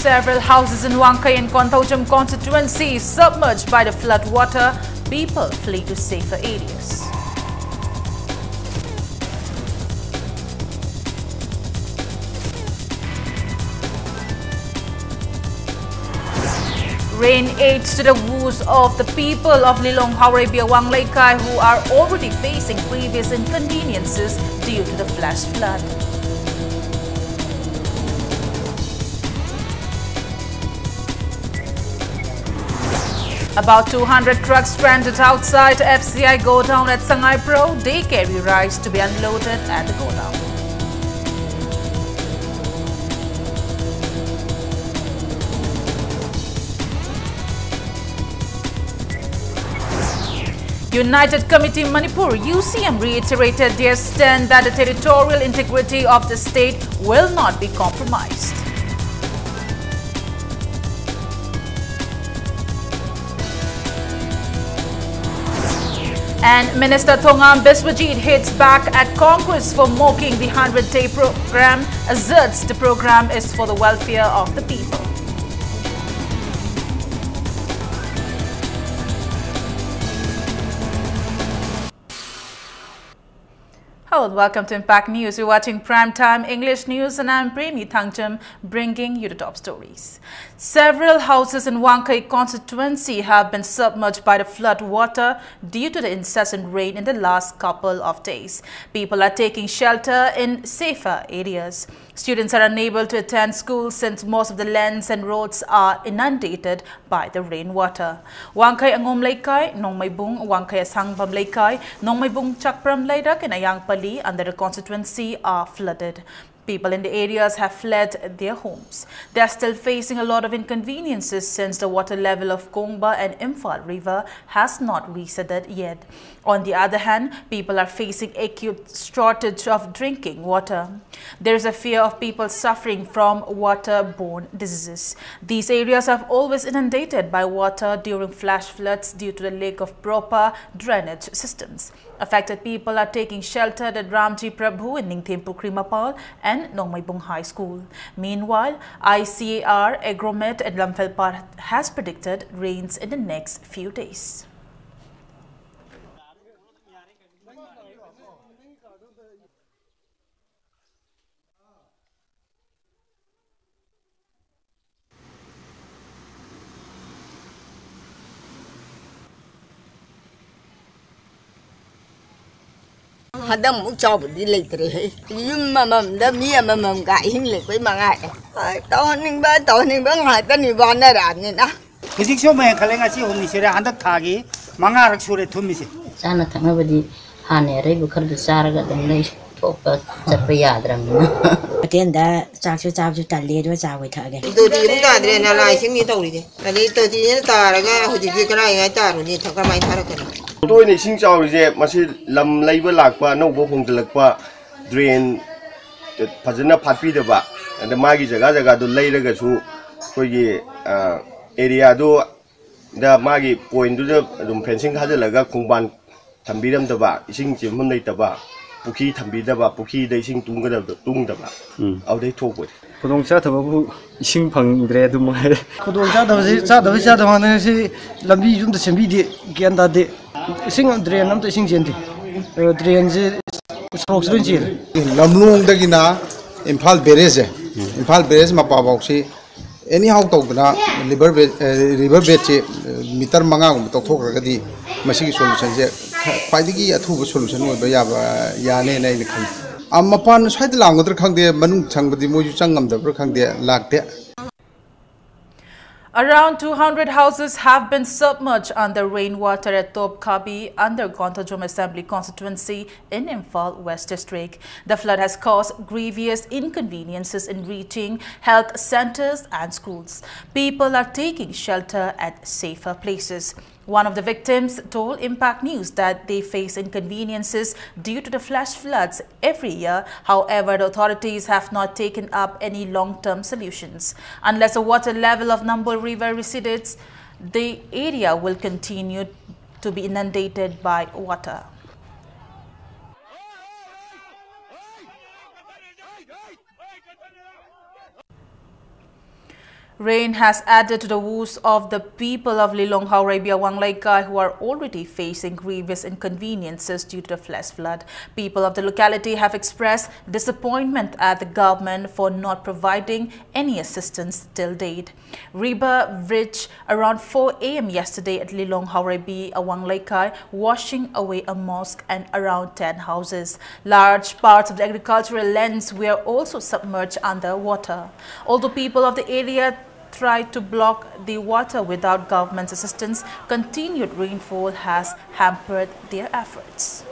Several houses in Wangkai and Kontaujam constituencies submerged by the flood water. People flee to safer areas. Rain aids to the woes of the people of Lilong Haurabia Wanglaikai who are already facing previous inconveniences due to the flash flood. About 200 trucks stranded outside FCI godown at Sangai Pro. They carry rice to be unloaded at the godown. United Committee Manipur UCM reiterated their stand that the territorial integrity of the state will not be compromised. And Minister Thongam Biswajit hits back at Congress for mocking the 100-day program, asserts the program is for the welfare of the people. Hello and welcome to Impact News. You're watching Primetime English News and I'm Premi Thangcham bringing you the top stories. Several houses in Wangkai constituency have been submerged by the flood water due to the incessant rain in the last couple of days. People are taking shelter in safer areas. Students are unable to attend school since most of the lanes and roads are inundated by the rainwater. Wangkai Angom Laikai, Nongmaibung, Wangkai Sangbam Laikai, Nongmaibung Chakpram Laidak and Ayang Pali under the constituency are flooded. People in the areas have fled their homes. They are still facing a lot of inconveniences since the water level of Kongba and Imphal River has not receded yet. On the other hand, people are facing acute shortage of drinking water. There is a fear of people suffering from waterborne diseases. These areas have always inundated by water during flash floods due to the lack of proper drainage systems. Affected people are taking shelter at Ramji Prabhu in Ningthempur Krimapal and Nongmaibung High School. Meanwhile, ICAR, Agromet and Lamphel has predicted rains in the next few days. Hadam mu chau di leitre he yum mamam da mi mamam ga hin le với mà ngại to ning ba ngai ta ni ban na ran ni na kisi so me khalenga si homni sere andak thagi manga rak sure thumi se sana thangna badi hane re bukhar du sar ga dang nei thopa chapa yadram ten da chak chu ta le do cha wai tha ge to di mu ta de na lai sing ni to ri de ani to di ni ta ra ga hu ji ki ka ngai ta ru ni tha ka mai tha ra ka tôi này sinh trào rồi mà sẽ làm lấy với lạc qua nông vô cùng lạc qua drain phát triển phát pi được vậy, để mai cái jaga đó lấy ra cái số coi cái area đó đã mai cái point đó dùng fencing khá là cái công ban tham biram được vậy, sinh chiếm hôm nay được vậy, buki tham biram được vậy, buki đây sinh tung cái đó tung được vậy, ở đây thô quỷ. Khudong cha thaba bu ising phang dre du mai khudong cha da ne si lambi jum da sembi de kian da de ising dre nam ta ising jen de dren je strok srin ji lamlung da gina imphal berez ma pa bok si anyhow to na river bed che meter manga gum to thok ra di masi solution je khwaidigi athu solution oi ba ya ne nei khang Amapan side language khangde manung changbadi moju changam da khangde lakde. Around 200 houses have been submerged under rainwater at Top Kabi under Kontaujam Assembly constituency in Imphal West District. The flood has caused grievous inconveniences in reaching health centers and schools. People are taking shelter at safer places. One of the victims told Impact News that they face inconveniences due to the flash floods every year. However, the authorities have not taken up any long-term solutions. Unless the water level of Nambol River recedes, the area will continue to be inundated by water. Rain has added to the woes of the people of Lilong Haurabia Wanglaikai who are already facing grievous inconveniences due to the flash flood. People of the locality have expressed disappointment at the government for not providing any assistance till date. River reached around 4 a.m. yesterday at Lilong Haurabia Wanglaikai, washing away a mosque and around 10 houses. Large parts of the agricultural lands were also submerged under water. Although people of the area tried to block the water without government's assistance, continued rainfall has hampered their efforts.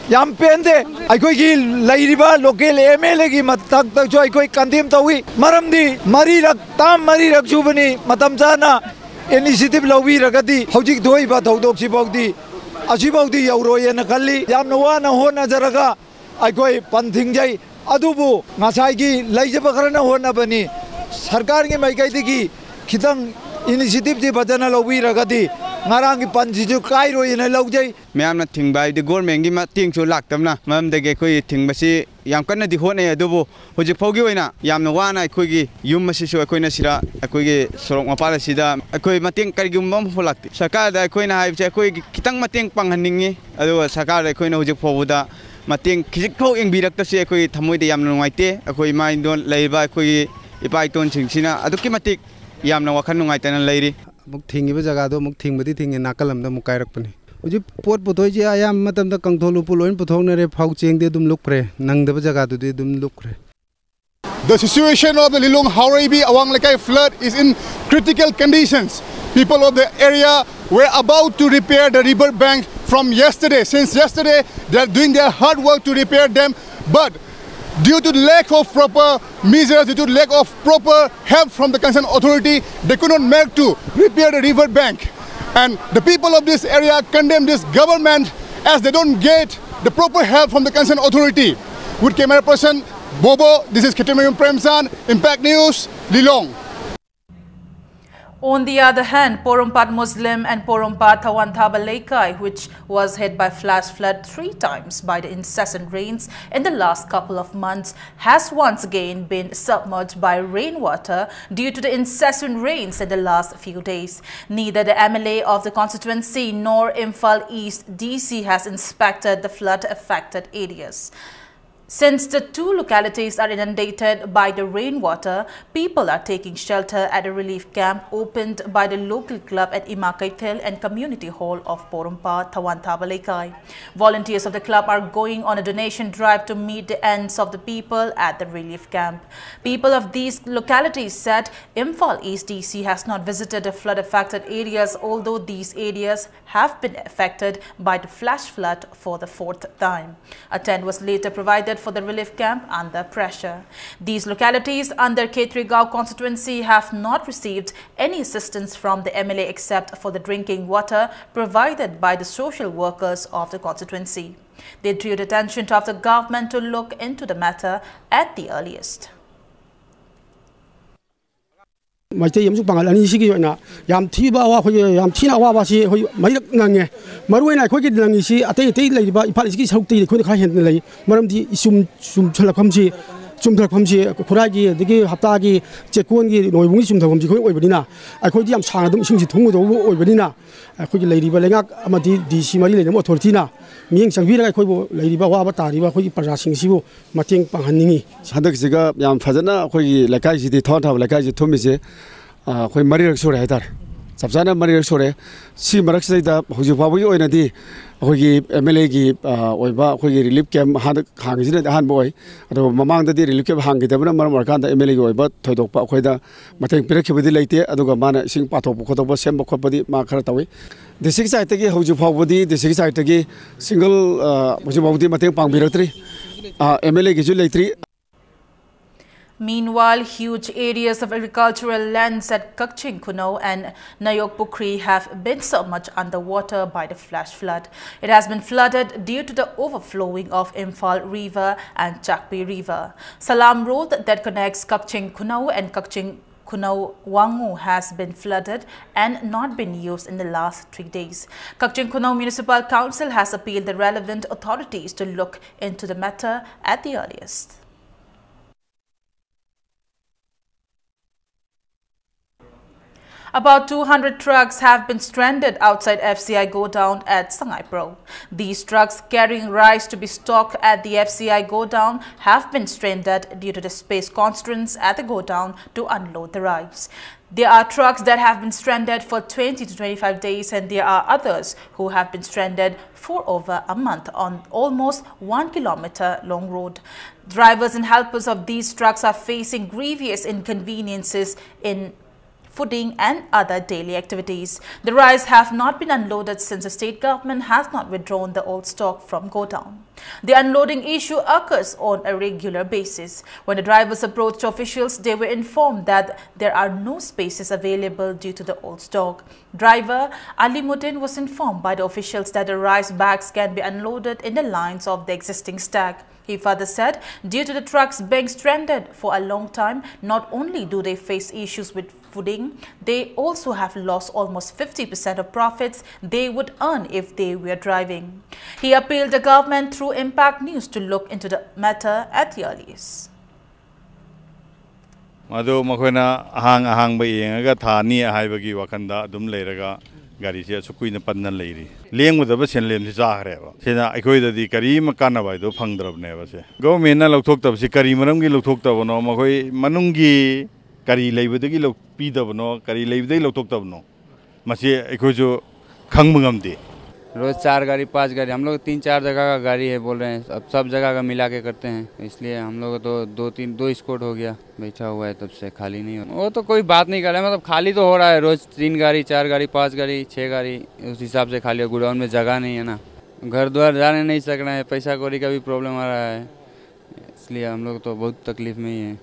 Yam pende aikoigi lairiba local MLA gi matak tak jo aikoi kandim tawi maramdi mari rak subani matam jana initiative lawi ragadi hojik doi ba thodok sibawdi yauroi na kalli yamna wana hona jaraga aikoi panthingjai adubu ngasai gi laijaba karana hona bani sarkar gi maikai digi khitang initiative ji bajana lawi ragadi ngarang panji ju kairo ina laujai ma'am ना thing by the government की मतिंग चो लाक्तमना मम दगे कोई thing बसी याम कन्ना दि होने अदुबो होजि foggy होइना यामना वाना अखोगी yum मसी सो अखोइना सिरा अखोगी सोरोक मपाला सिदा अखोई मतिंग करिगुम बम फोलाक्ति सरकार दा अखोइना हाइबसे अखोई खितंग मतिंग पांगहनिंगी अदु सरकार दा अखोइना होजि फोबुदा मतिंग खिजिक फो इंबिरक्तसे अखोई थमोइदे यामना नुंगाइते अखोई माइंदोन लैबा अखोई इपाइतोन सिंगसिना अदुकी मतिक यामना वखन नुंगाइतना लैरि मुक थिंगिबा जगादो मुक थिंगबदी थिंगे नाकलमदा मुक कायरकपनि उजी पोट पुथोइजे आयाम मतमदा कंथोलु पुलोइन पुथोंनरे फाउ चेंगदे दुम लुकफ्रे नंगदबा जगादुदे दुम लुकफ्रे. The situation of the Lilong Haurabia Wanglaikai flood is in critical conditions. People of the area were about to repair the river bank from yesterday. Since yesterday, they are doing their hard work to repair them, but due to the lack of proper measures, due to the lack of proper help from the concerned authority, they could not make to repair the river bank. And the people of this area condemn this government as they don't get the proper help from the concerned authority. With camera person Bobo, this is Kitimayum Premsan, Impact News, Lilong. On the other hand, Porompat Muslim and Porompat Tawantabalaikai, which was hit by flash flood 3 times by the incessant rains in the last couple of months, has once again been submerged by rainwater due to the incessant rains in the last few days. Neither the MLA of the constituency nor Imphal East DC has inspected the flood-affected areas. Since the 2 localities are inundated by the rainwater, people are taking shelter at a relief camp opened by the local club at Imakaitel and Community Hall of Porompa, Tawantabalaikai. Volunteers of the club are going on a donation drive to meet the ends of the people at the relief camp. People of these localities said Imphal East DC has not visited the flood-affected areas, although these areas have been affected by the flash flood for the 4th time. A tent was later provided for the relief camp under pressure. These localities under Ketrigao constituency have not received any assistance from the MLA except for the drinking water provided by the social workers of the constituency. They drew the attention of the government to look into the matter at the earliest. Maite yamsu pangal ani sigi na yam thiba wa khoi yam thina wa ba si hoi mai nange maruina khoi ki nangi si atei lei ba Imphal isi sauk ti khoi kha hen lei maram di sum thalakham si khura gi digi hapta gi chekon gi noibung sum thagam si khoi oi bani na khoi di yam sang dum sing si thung do oi bani na khoi gi lei ba lengak amadi DC mari lei na authority na mieng sangwi ra khoi bo lei ba wa ba ta ri ba khoi praja sing si bo mateng panghaningi hadak siga yam fajana khoi gi lakai si di thon thab lakai ji thumi se khoi mari rak sore haidar sabjana mari rak sore si marak sai da hoji babu oi na di ꯑꯩꯈꯣꯏꯒꯤ MLAꯒꯤ ꯑꯣꯏꯕ ꯑꯩꯈꯣꯏꯒꯤ relief camp ꯍꯥꯡꯉꯤꯁꯤꯅ ꯑꯍꯥꯟꯕ ꯑꯣꯏ ꯑꯗꯨꯒ ꯃꯃꯥꯡꯗꯗꯤ relief camp ꯍꯥꯡꯈꯤꯗꯕꯅ ꯃꯔꯝ ꯑꯣꯏꯔꯀꯥꯟꯗ MLAꯒꯤ ꯑꯣꯏꯕ ꯊꯣꯏꯗꯣꯛꯄ ꯑꯩꯈꯣꯏꯗ ꯃꯇꯦꯡ ꯄꯤꯔꯛꯈꯤꯕꯗꯤ ꯂꯩꯇꯦ ꯑꯗꯨꯒ ꯃꯥꯅ ꯏꯁꯤꯡ ꯄꯥꯊꯣꯛꯄ ꯈꯣꯠꯇꯣꯛꯄ ꯁꯦꯝꯕ ꯈꯣꯠꯄꯗꯤ ꯃꯥ ꯈꯔ ꯇꯧꯏ ꯗꯤꯁꯇ꯭ꯔꯤꯛ ꯁꯥꯏꯠꯇꯒꯤ ꯍꯧꯖꯤꯛ ꯐꯥꯎꯕꯗꯤ ꯗꯤꯁꯇ꯭ꯔꯤꯛ ꯁꯥꯏꯠꯇꯒꯤ ꯁꯤꯡꯒꯜ ꯍꯧꯖꯤꯛ ꯐꯥꯎꯕꯗꯤ ꯃꯇꯦꯡ ꯄꯥꯡꯕꯤꯔꯛꯇ꯭ꯔꯤ MLAꯒꯤꯁꯨ ꯂꯩꯇ꯭ꯔꯤ. Meanwhile, huge areas of agricultural lands at Kakching Kuno and Nayok Pukri have been submerged underwater by the flash flood. It has been flooded due to the overflowing of Imphal River and Chakpi River. Salam Road that connects Kakching Kuno and Kakching Kuno Wangu has been flooded and not been used in the last 3 days. Kakching Kuno Municipal Council has appealed the relevant authorities to look into the matter at the earliest. About 200 trucks have been stranded outside FCI godown at Sangaipro. These trucks carrying rice to be stocked at the FCI godown have been stranded due to the space constraints at the godown to unload the rice. There are trucks that have been stranded for 20 to 25 days and there are others who have been stranded for over a month on almost 1 kilometer long road. Drivers and helpers of these trucks are facing grievous inconveniences in fooding and other daily activities. The rice have not been unloaded since the state government has not withdrawn the old stock from godown. The unloading issue occurs on a regular basis. When the drivers approached officials, they were informed that there are no spaces available due to the old stock. Driver Ali Muddin was informed by the officials that the rice bags can be unloaded in the lines of the existing stack. He further said, due to the trucks being stranded for a long time, not only do they face issues with fooding, they also have lost almost 50% of profits they would earn if they were driving. He appealed the government through Impact News to look into the matter at the earliest. Madu makoina ahang ba yengaga thani ahaibagi wakanda adum leiraga gari se sukui na panna leiri lengudaba senlem si chahreba sena aikhoidadi kari ma kanaba do phangdrabne ba se government na lokthoktab si kari maramgi lokthoktabno makoi manungi kari leibadagi lokpidabno kari leibadagi lokthoktabno masi aikhoju khangmangamde रोज 4 गाड़ी 5 गाड़ी हम लोग 3-4 जगह का गाड़ी है बोल रहे हैं अब सब जगह का मिला के करते हैं इसलिए हम लोग तो 2 स्क्वाड हो गया बैठा हुआ है तब से खाली नहीं हो वो तो कोई बात नहीं कर रहा है मतलब खाली तो हो रहा है रोज 3 गाड़ी 4 गाड़ी 5 गाड़ी 6 गाड़ी उस हिसाब से खाली गोडाउन में जगह नहीं है ना घर द्वार जाने नहीं सक रहे हैं पैसा कौड़ी का भी प्रॉब्लम आ रहा है इसलिए हम लोग तो बहुत तकलीफ में ही है.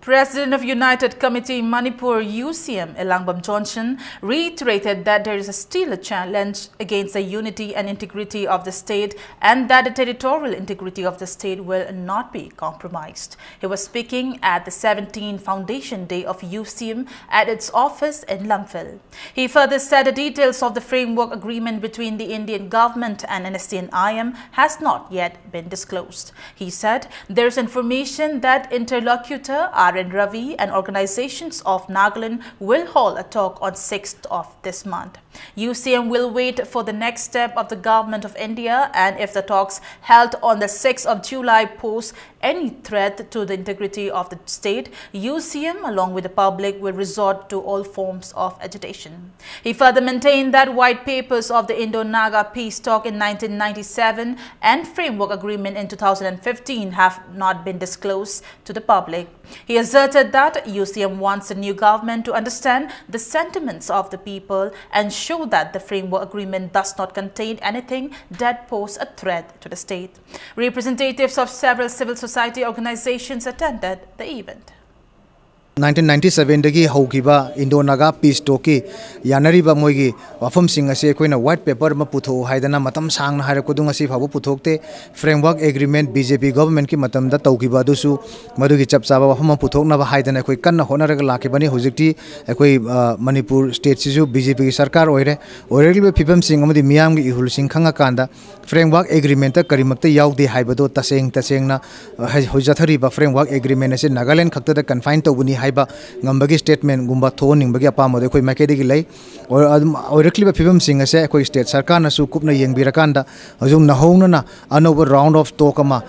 President of United Committee Manipur UCM Elangbam Johnson reiterated that there is still a challenge against the unity and integrity of the state and that the territorial integrity of the state will not be compromised. He was speaking at the 17th Foundation Day of UCM at its office in Lamphil. He further said the details of the framework agreement between the Indian government and NSC and IM has not yet been disclosed. He said there is information that interlocutor Ravi and organizations of Nagaland will hold a talk on 6th of this month. UCM will wait for the next step of the government of India and if the talks held on the 6th of July pose any threat to the integrity of the state, UCM along with the public will resort to all forms of agitation. He further maintained that white papers of the Indo-Naga peace talk in 1997 and framework agreement in 2015 have not been disclosed to the public. He asserted that UCM wants the new government to understand the sentiments of the people and show that the framework agreement does not contain anything that pose a threat to the state. Representatives of several civil society organizations attended the event. 1997 dagi haukiba Indo-Naga peace talki yanariba moigi wafam sing ase koina white paper ma putho haidana matam sang na hara kodung ase phabu puthokte framework agreement BJP government ki matam da taukiba dusu madugi chapchaba wafam ma puthokna ba haidana koi kanna honaraga lakibani hojikti koi Manipur state sisu BJP ki sarkar oire oirel phibam sing amadi miyam gi ihul sing khanga kanda framework agreement ta karimakta yaudi haibado taseng na hojathari ba framework agreement ase Nagaland khakta da confine tobuni haiba ngambagi statement gumba thoning bagi apa mode koi maikede gi lei or rekliba phibam sing ase koi state sarkar na su kupna yengbirakanda azum na hongna na another round of talk ama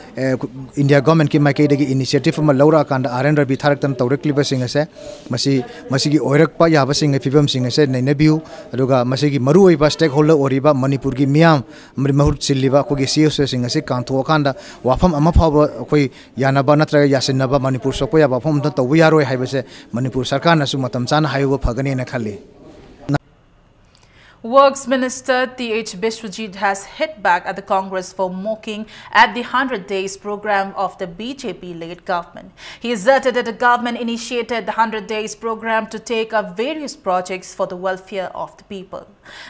India government ki maikede gi initiative ma laura kanda arender bi tharaktan tawrekliba sing ase masi gi oirakpa yaba sing phibam sing ase nei nabiu aduga masi gi maru oiba stakeholder oriba Manipur gi miyam mahut silliba ko gi CSO sing ase kantho kanda wafam ama phaba koi yanaba natra yasinaba Manipur sokpo ya wafam ta tawu yaroi haibase Manipur sarkar na su matam chana haiwa phagani na khali. Works Minister T.H. Biswajit has hit back at the Congress for mocking at the 100 Days program of the BJP-led government. He asserted that the government initiated the 100 Days program to take up various projects for the welfare of the people.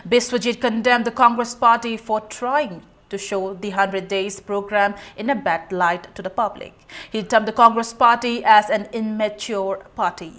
Biswajit condemned the Congress party for trying to show the 100 Days program in a bad light to the public. He termed the Congress party as an immature party.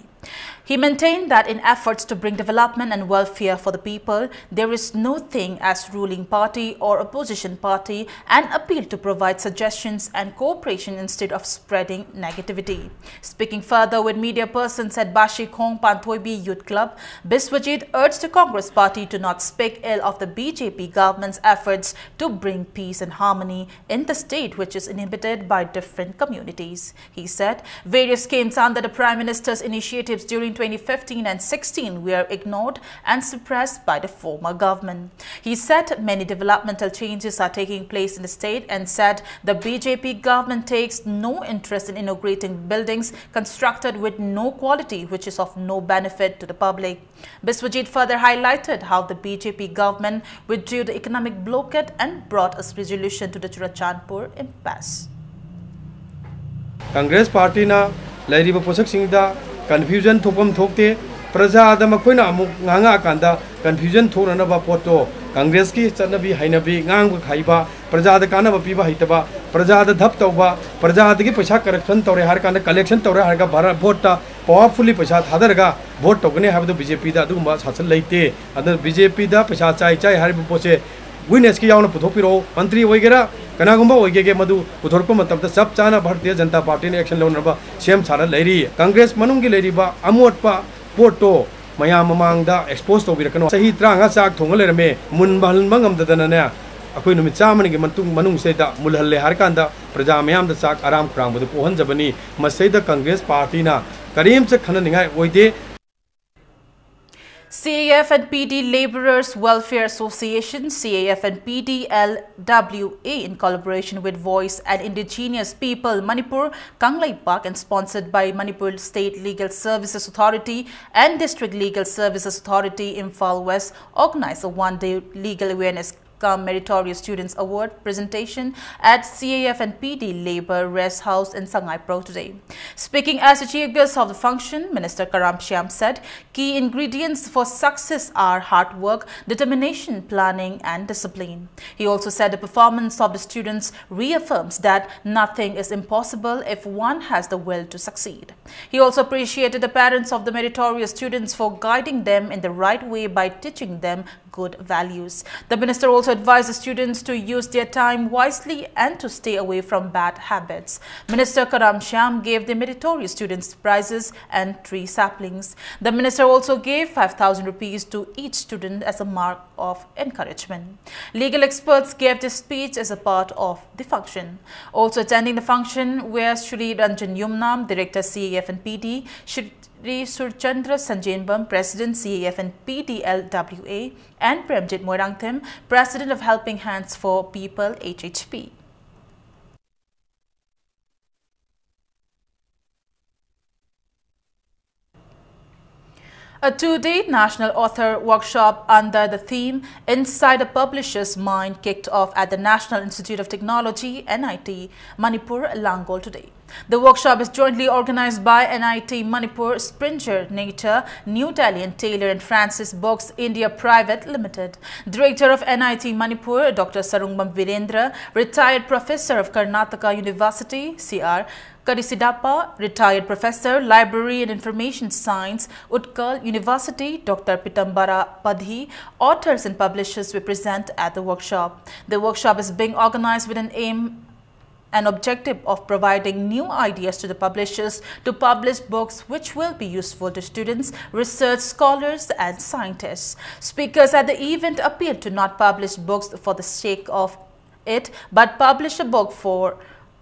He maintained that in efforts to bring development and welfare for the people, there is no thing as ruling party or opposition party, and appealed to provide suggestions and cooperation instead of spreading negativity. Speaking further with media persons at Bashi Khong Panthoibi Youth Club, Biswajit urged the Congress party to not speak ill of the BJP government's efforts to bring peace and harmony in the state, which is inhabited by different communities. He said various schemes under the Prime Minister's initiatives during 2015 and 16 were ignored and suppressed by the former government. He said many developmental changes are taking place in the state and said the BJP government takes no interest in inaugurating buildings constructed with no quality, which is of no benefit to the public. Biswajit further highlighted how the BJP government withdrew the economic blockade and brought a resolution to the Churachandpur impasse. Congress party na lairiba posak singda confusion thopam thokte praja da makoina amuk nganga kanda confusion thorana ba poto Congress ki chanabi hainabi ngang khaiba praja da kana ba piba haitaba praja da dhap tawba praja da gi paisa corruption tawre har kana collection tawre har ga bhara vote ta powerfully paisa thadarga vote togane habdu BJP da adu ma sachal leite adu BJP da paisa chai har poche witness ki yauna puthopiro mantri oigera kanagumba oigege madu puthorpa matamta sab chana Bharatiya Janata Party ne action leonaba sem chara lairi Congress manung gi lairiba amotpa photo mayam mamangda expose to birakano sahi tranga chak thongalerame mun bahal mangam dadana ne akoi numit chamani gi manung seda mulhalle har kanda praja mayam da chak aram krang bodu pohan jabani masaida Congress Party na karim se khana ningai oide. CAF and PD Labourers Welfare Association, CAF and PDLWA, in collaboration with Voice and Indigenous People Manipur, Kanglai Park, and sponsored by Manipur State Legal Services Authority and District Legal Services Authority, Imphal West, organized a one-day legal awareness Meritorious Students Award presentation at CAF and PD Labour Rest House in Sangai Pro today. Speaking as the chief guest of the function, Minister Karam Shyam said key ingredients for success are hard work, determination, planning and discipline. He also said the performance of the students reaffirms that nothing is impossible if one has the will to succeed. He also appreciated the parents of the meritorious students for guiding them in the right way by teaching them good values. The minister also advised the students to use their time wisely and to stay away from bad habits. Minister Karam Shyam gave the meritorious students prizes and tree saplings. The minister also gave 5,000 rupees to each student as a mark of encouragement. Legal experts gave their speech as a part of the function. Also attending the function were Shri Ranjan Yumnam, Director CAF and PD, Shri Surchandra Sanjainbam, President CAF and PDLWA, and Premjit Moirangthim, President of Helping Hands for People HHP. A two-day National Author Workshop under the theme Inside a Publisher's Mind kicked off at the National Institute of Technology, NIT, Manipur, Langol today. The workshop is jointly organized by NIT Manipur, Springer Nature, New Delhi and Taylor and Francis Books India Private Limited. Director of NIT Manipur, Dr. Sarungbam Virendra, retired professor of Karnataka University, CR Karisidappa, retired professor, Library and Information Science, Utkal University, Dr. Pitambara Padhi, authors and publishers were present at the workshop. The workshop is being organized with an aim an objective of providing new ideas to the publishers to publish books which will be useful to students, research scholars and scientists. Speakers at the event appealed to not publish books for the sake of it, but publish a book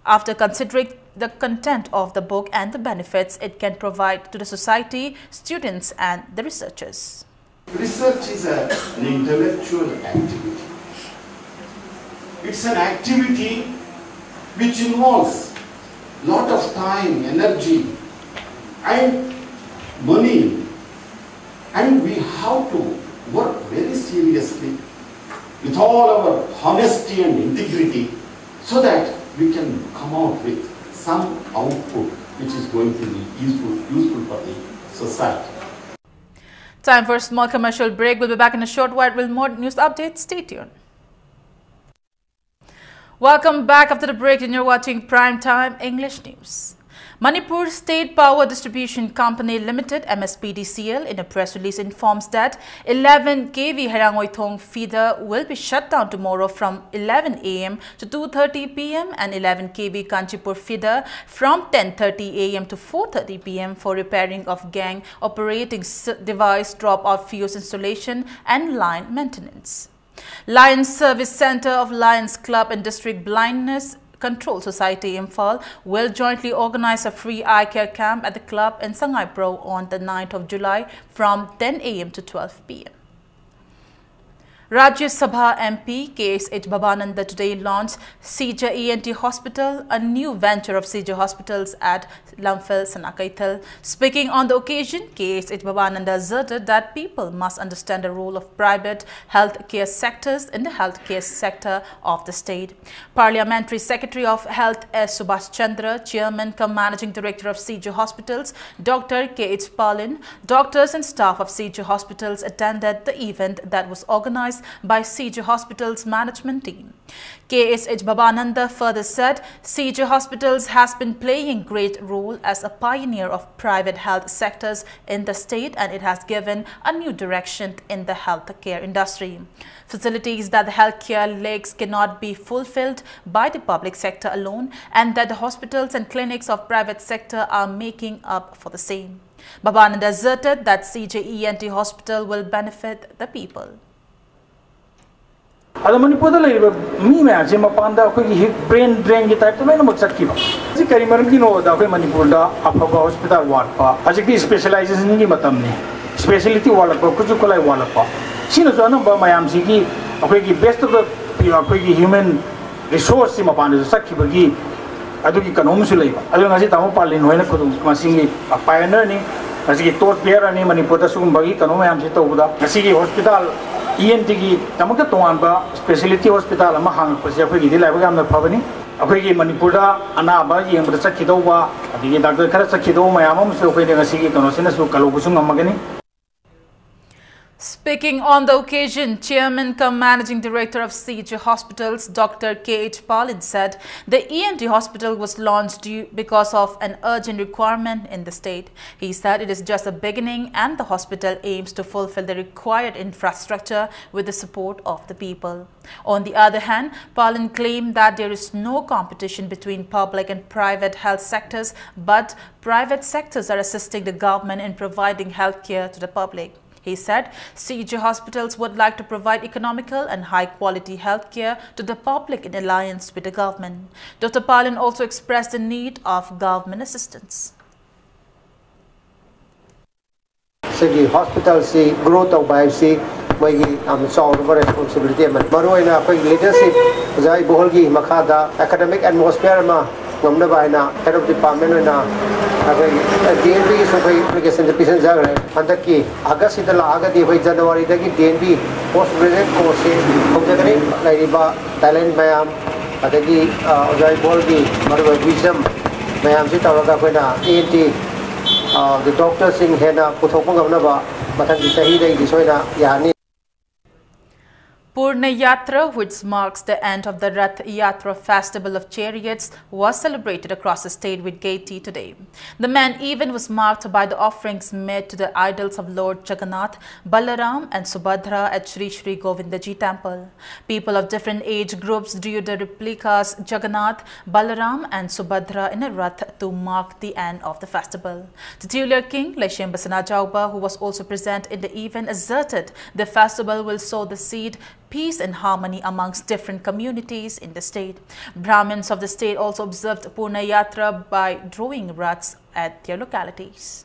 after considering the content of the book and the benefits it can provide to the society, students and the researchers. Research is an intellectual activity. It's an activity which involves a lot of time, energy and money, and we have to work very seriously with all our honesty and integrity so that we can come out with some output which is going to be useful for the society. Time for a small commercial break. We'll be back in a short while with more news updates. Stay tuned. Welcome back after the break, and you're watching Primetime English News. Manipur State Power Distribution Company Limited (MSPDCL) in a press release informs that 11 kV Harangoithong feeder will be shut down tomorrow from 11 AM to 2:30 PM and 11 kV Kanchipur feeder from 10:30 AM to 4:30 PM for repairing of gang operating device, drop-out fuse installation and line maintenance. Lions Service Center of Lions Club and District Blindness Control Society Imphal will jointly organize a free eye care camp at the club in Sangai Pro on the 9th of July from 10 AM to 12 PM. Rajya Sabha MP KSH Babananda today launched Sija ENT Hospital, a new venture of Sija Hospitals at Lamphel, Sanakaital. Speaking on the occasion, KSH Babananda asserted that people must understand the role of private healthcare sectors in the healthcare sector of the state. Parliamentary Secretary of Health S. Subhash Chandra, Chairman cum Managing Director of Sija Hospitals, Dr. K.H. Palin, doctors and staff of Sija Hospitals attended the event that was organized by Sija Hospitals management team. KSH Babananda further said Sija Hospitals has been playing great role as a pioneer of private health sectors in the state, and it has given a new direction in the healthcare industry. Facilities that the healthcare lacks cannot be fulfilled by the public sector alone, and that the hospitals and clinics of private sector are making up for the same. Babananda asserted that Sija ENT Hospital will benefit the people. Ada Manipur da laiba mi me aje mapanda akoi brain drain gi type to maina maksad ki ba ji kari maram ki no da akoi Manipur da afaba hospital wat pa aje ki specialization gi matam ni specialty wala pa kuju kolai wala pa sino so anam ba mayam si gi akoi gi best of the akoi gi human resource si mapanda sakki ba gi adu ki kanom su laiba adu ngasi tamo palin hoina ko masingi pioneer ni ngasi ki tot bear ani Manipur da sugum ba gi kanom mayam si to buda ngasi ki hospital ENT की तमक तोंगानबा speciality hospital अमा हांगपसे अखोगी दि लाइबा यामना फबनी अखोगी मणिपुर दा अनाबा येंबदा चखिदौबा अदिगे doctor खरा चखिदौ मयाम अमसु अखोइने ngasi कनोसिनसु कलोबुसु ngamagani. Speaking on the occasion, Chairman cum Managing Director of Sija Hospitals, Dr. K.H. Palin said the ENT hospital was launched because of an urgent requirement in the state. He said it is just a beginning and the hospital aims to fulfill the required infrastructure with the support of the people. On the other hand, Palin claimed that there is no competition between public and private health sectors, but private sectors are assisting the government in providing health care to the public. He said Sija Hospitals would like to provide economical and high-quality health care to the public in alliance with the government. Dr. Palin also expressed the need of government assistance. Sigi hospital si growth of by si magi am solve responsibility man maroina koi leadership jai boholgi makhada academic atmosphere ma ngamna baina head of department na DNB so koi application petition jagre andaki August ida lagadi bhai January dagi DNB post graduate course se hojagani laiba talent mayam adagi jai boholgi maru wisdom mayam si tawraga koina ENT the doctor sing hena puthokpa ngamna ba mathang di sahi dai disoina yani. Purna Yatra, which marks the end of the Rath Yatra festival of chariots, was celebrated across the state with gaiety today. The main event was marked by the offerings made to the idols of Lord Jagannath, Balaram and Subhadra at Sri Sri Govindaji temple. People of different age groups drew the replicas Jagannath, Balaram and Subhadra in a Rath to mark the end of the festival. Titular King Laishem Basana Jauba, who was also present in the event, asserted the festival will sow the seed peace and harmony amongst different communities in the state. Brahmins of the state also observed Purna Yatra by drawing raths at their localities.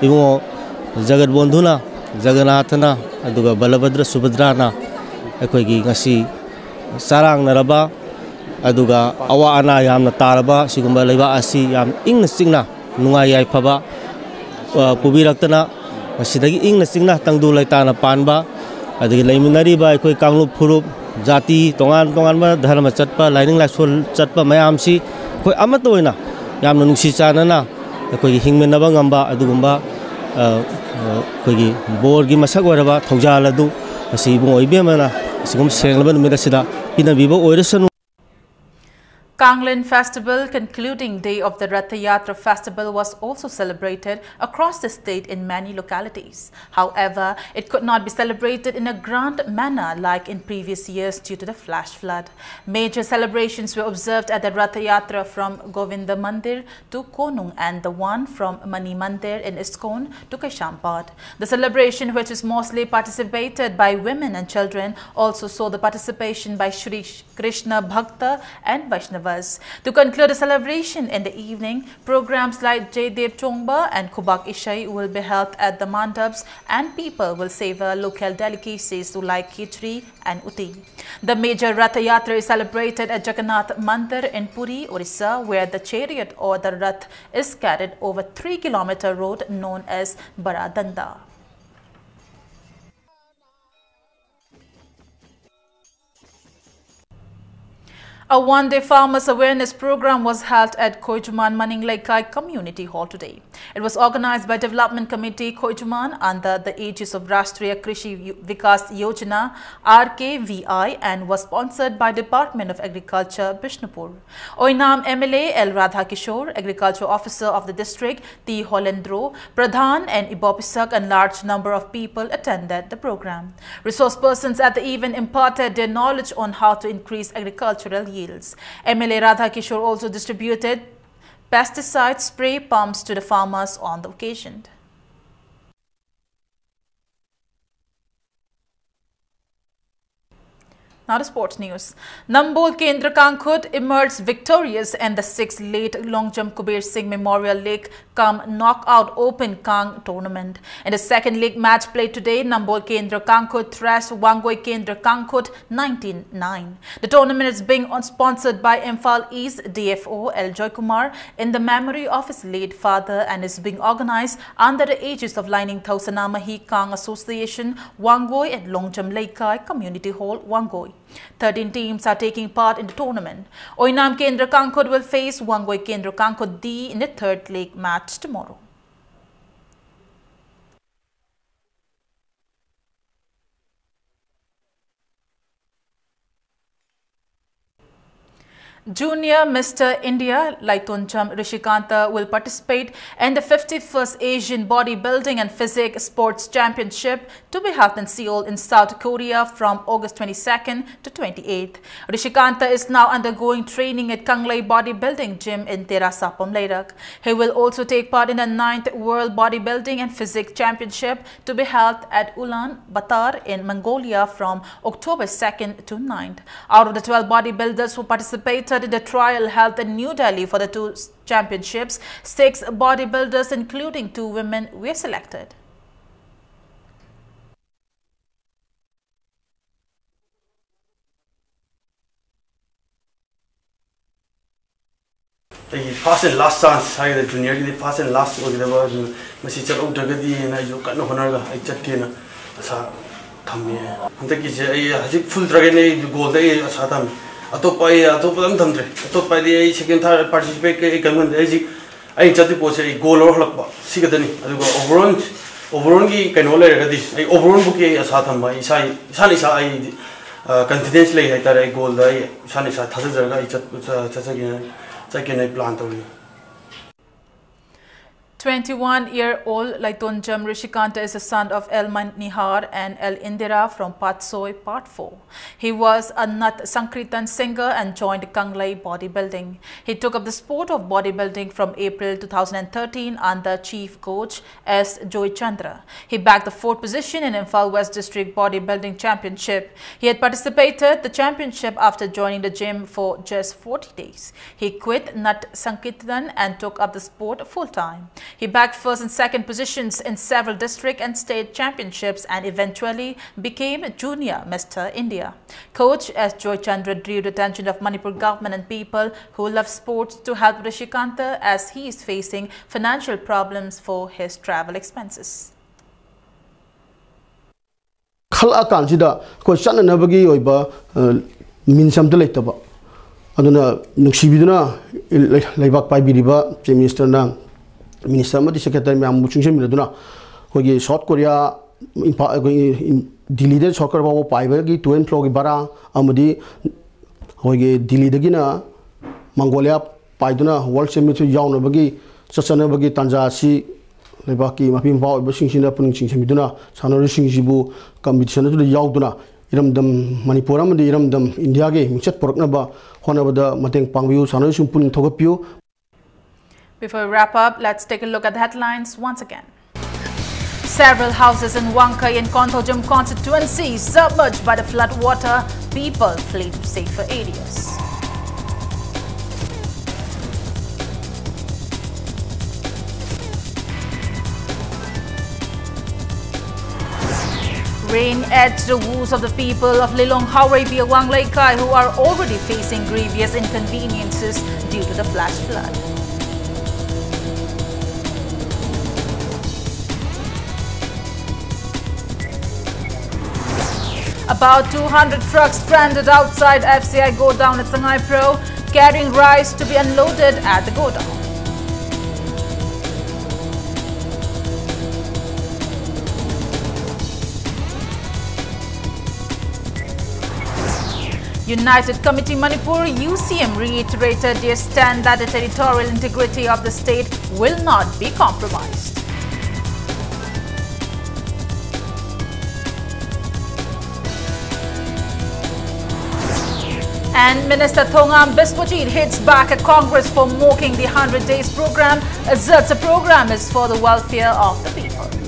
Ibungo Jagat Bondhuna, Jaganathana, aduga Balabhadra Subhadrana, akoigi ngasi sarang naraba, aduga awa ana yamna taraba, sigumba laiba asi yam ingna singna, nungai yaifaba, pubiraktana, masidagi ingna singna tangdu laitana panba, adugi laiminariba akoi kanglup phurup, jati tongan ba dharma chatpa, laining laisol chatpa mayamsi, koi amatoina, yamna nungsi chanana, akoigi hingmenaba ngamba adugumba koigi borgi masak waraba thojal adu asi ibung oibemana sigum senglaba numida sida pina bibo oirasanu. Kanglen Festival, concluding day of the Rath Yatra festival, was also celebrated across the state in many localities. However, it could not be celebrated in a grand manner like in previous years due to the flash flood. Major celebrations were observed at the Rath Yatra from Govinda Mandir to Konung and the one from Mani Mandir in ISKCON to Kashampad. The celebration, which is mostly participated by women and children, also saw the participation by Shri Krishna Bhakta and Vaishnavas. To conclude the celebration in the evening, programs like Jaydev Chongba and Kubak Ishai will be held at the mandaps and people will savor local delicacies like khichdi and uti. The major Rath Yatra is celebrated at Jagannath Mandir in Puri, Orissa, where the chariot or the Rath is carried over 3-kilometer road known as Baradanda. A one-day farmers awareness program was held at Koijuman Maninglaikai Community Hall today. It was organized by Development Committee Koijuman under the aegis of Rashtriya Krishi Vikas Yojana RKVI and was sponsored by Department of Agriculture, Bishnupur. Oinam MLA L. Radhakishore, Agriculture Officer of the district T. Holendro, Pradhan and Ibopisak, and large number of people attended the program. Resource persons at the event imparted their knowledge on how to increase agricultural yields. MLA Radhakishore also distributed pesticide spray pumps to the farmers on the occasion. Now to sports news. Nambol Kendra Kankhut emerged victorious in the 6th late long jump Kubir Singh Memorial League cum knockout open Kang tournament. In the second league match played today, Nambol Kendra Kankhut thrashed Wangoi Kendra Kankhut 19-9. The tournament is being sponsored by Imphal East DFO L. Joy Kumar in the memory of his late father and is being organized under the aegis of Lining Thausanamahi Kang Association, Wangoi at Longjam Laikai Community Hall, Wangoi. 13 teams are taking part in the tournament. Oinam Kendra Kankhut will face Wangoi Kendra Kankhut D in the third league match tomorrow. Junior Mr. India Laitoncham Rishikanta will participate in the 51st Asian Bodybuilding and Physique Sports Championship to be held in Seoul in South Korea from August 22nd to 28th. Rishikanta is now undergoing training at Kanglei Bodybuilding Gym in Terasapam, Ladakh. He will also take part in the 9th World Bodybuilding and Physique Championship to be held at Ulaanbaatar in Mongolia from October 2nd to 9th. Out of the 12 bodybuilders who participated encountered in the trial held in New Delhi for the two championships. 6 bodybuilders, including 2 women, were selected. First and last chance, the junior the first and last was the word. Mrs. Chakotagadi and I got no honor. I checked in Tammy. And the kids, I full dragon gold day as Hatam. A top by a top of them, a top by the second participate. I chat the post a goal or Sigatani. Overongi can only this. I overon bouquet as Hatam by Sanisa. Confidentially, I thought I gold. Sanisa Tazaga, I second I plant only. 21-year-old Laitonjam Rishikanta is the son of El Nihar and El Indira from Patsoi, Part 4. He was a Nat Sankirtan singer and joined Kanglai bodybuilding. He took up the sport of bodybuilding from April 2013 under chief coach S. Joy Chandra. He bagged the 4th position in Imphal West District Bodybuilding Championship. He had participated the championship after joining the gym for just 40 days. He quit Nat Sankirtan and took up the sport full-time. He bagged 1st and 2nd positions in several district and state championships and eventually became Junior Mr. India. Coach S. Joy Chandra drew the attention of Manipur government and people who love sports to help Rishikanta as he is facing financial problems for his travel expenses. Khala kansida ko channa nabagi oiba minsam de leitaba aduna nuksibiduna laibak paibiriba Prime Minister na Minister Madi Secretary Mam Chungshim Miladuna, who South Korea, Delhi soccer about Pivagi, 2 Flogi Bara, Amadi, who Delhi the Gina, Mongolia, Paiduna, World Cemetery, Yaunabagi, Sasanabagi, Tanzasi, Lebaki, Mapim Power, Bashing up in Chimiduna, Sanorising Jibu, competition to the Yauduna, Iramdam, Manipuram, the Iramdam, India, Michet Porknaba, one of the Mateng Pangview, Sanorising Pun Togapu. Before we wrap up, let's take a look at the headlines once again. Several houses in Wankai and Kontojam constituency submerged by the flood water. People flee to safer areas. Rain adds to the woes of the people of Lilong Haurai Biawang Laikai who are already facing grievous inconveniences due to the flash flood. About 200 trucks stranded outside FCI godown at Sangai Pro, carrying rice to be unloaded at the godown. United Committee Manipur UCM reiterated their stand that the territorial integrity of the state will not be compromised. And Minister Thongam Biswajit hits back at Congress for mocking the 100 Days program, asserts the program is for the welfare of the people.